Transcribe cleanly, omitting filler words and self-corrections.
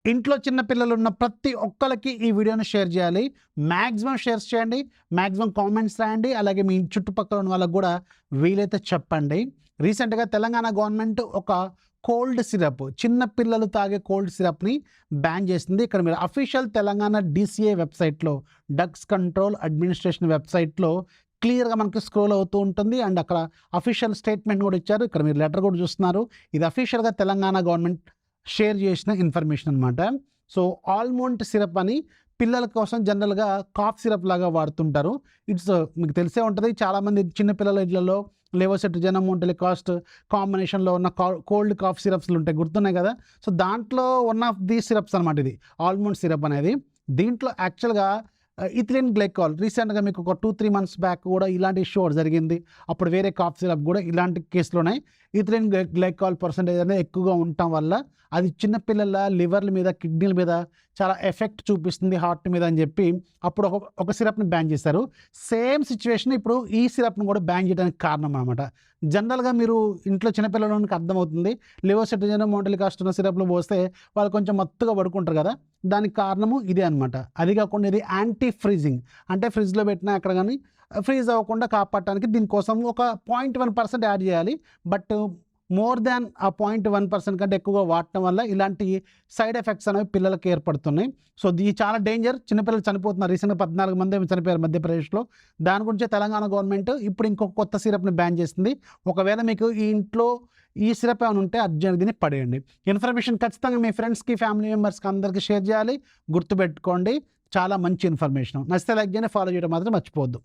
ఇంట్లో చిన్న పిల్లలున్న ప్రతి ఒక్కళ్ళకి ఈ వీడియోని షేర్ చేయాలి. మాక్సిమం షేర్స్ చేయండి. మాక్సిమం కామెంట్స్ రాయండి. అలాగే మీ చుట్టుపక్కల ఉన్న వాళ్ళకి గూడా వీలైతే చెప్పండి. రీసెంట్‌గా తెలంగాణ గవర్నమెంట్ ఒక కోల్డ్ సిరప్, చిన్న పిల్లలు తాగే కోల్డ్ సిరప్‌ని బ్యాన్ చేసింది. ఇక్కడ మీరు అఫీషియల్ తెలంగాణ డీసీఏ వెబ్‌సైట్‌లో, డ్రగ్స్ కంట్రోల్ అడ్మినిస్ట్రేషన్ వెబ్‌సైట్‌లో క్లియర్‌గా మనకి స్క్రోల్ అవుతూ ఉంటుంది. అండ్ అక్కడ అఫీషియల్ స్టేట్మెంట్ కూడా ఇచ్చారు. ఇక్కడ మీరు లెటర్ కూడా చూస్తున్నారు. ఇది అఫీషియల్‌గా తెలంగాణ గవర్నమెంట్ షేర్ చేసిన ఇన్ఫర్మేషన్ అనమాట. సో ఆల్మండ్ సిరప్ అని పిల్లల కోసం జనరల్‌గా కాఫ్ సిరప్ లాగా వాడుతుంటారు. ఇట్స్ మీకు తెలిసే ఉంటది. చాలామంది చిన్న పిల్లల ఇళ్లలో లెవోసిట్రిజిన్, మోంటెలికాస్ట్ కాంబినేషన్‌లో ఉన్న కోల్డ్ కాఫ్ సిరప్స్‌లు ఉంటాయి. గుర్తున్నాయి కదా! సో దాంట్లో వన్ ఆఫ్ ది సిరప్స్ అనమాట ఇది. ఆల్మండ్ సిరప్ అనేది. దీంట్లో యాక్చువల్‌గా ఇథిలిన్ గ్లైకాల్ రీసెంట్‌గా మీకు ఒక 2-3 మంత్స్ బ్యాక్ కూడా ఇలాంటి ఇష్యూ ఒకటి జరిగింది. అప్పుడు వేరే కాఫ్ సిరప్ కూడా ఇలాంటి కేసులోనే ఇథిలిన్ గ్లైకాల్ పర్సెంటేజ్ అనేది ఎక్కువగా ఉండటం వల్ల అది చిన్న పిల్లల లివర్ల మీద, కిడ్నీల మీద చాలా ఎఫెక్ట్ చూపిస్తుంది హార్ట్ మీద అని చెప్పి అప్పుడు ఒక సిరప్‌ని బ్యాన్ చేశారు. సేమ్ సిట్యుయేషన్ ఇప్పుడు ఈ సిరప్‌ని కూడా బ్యాన్ చేయడానికి కారణం అనమాట. జనరల్‌గా మీరు ఇంట్లో చిన్న పిల్లలకి అర్థమవుతుంది. లెవోసిట్రిజిన్, మోంటెలికాస్ట్ ఉన్న సిరప్‌లు పోస్తే వాళ్ళు కొంచెం మత్తుగా పడుకుంటారు కదా! దానికి కారణము ఇదే అనమాట. అది కాకుండా ఇది యాంటీ ఫ్రీజింగ్, అంటే ఫ్రిడ్జ్‌లో పెట్టినా అక్కడ గాని ఫ్రీజ్ అవ్వకుండా కాపాడటానికి దీనికోసం ఒక 0.1% యాడ్ చేయాలి. బట్ మోర్ దాన్ ఆ 0.1% కంటే ఎక్కువగా వాడటం వల్ల ఇలాంటి సైడ్ ఎఫెక్ట్స్ అనేవి పిల్లలకి ఏర్పడుతున్నాయి. సో ఇది చాలా డేంజర్. చిన్నపిల్లలు చనిపోతున్నారు. రీసెంట్‌గా 14 మంది ఏమో చనిపోయారు మధ్యప్రదేశ్‌లో. దాని గురించే తెలంగాణ గవర్నమెంట్ ఇప్పుడు ఇంకొక కొత్త సిరప్‌ని బ్యాన్ చేసింది. ఒకవేళ మీకు ఈ ఇంట్లో ఈ సిరప్ ఏమైనా ఉంటే అర్జెంట్‌గా దీన్ని పడేయండి. ఇన్ఫర్మేషన్ ఖచ్చితంగా మీ ఫ్రెండ్స్‌కి, ఫ్యామిలీ మెంబర్స్‌కి అందరికీ షేర్ చేయాలి. గుర్తుపెట్టుకోండి, చాలా మంచి ఇన్ఫర్మేషన్. నచ్చితే లైక్ చేయండి, ఫాలో చేయడం మాత్రం మర్చిపోవద్దు.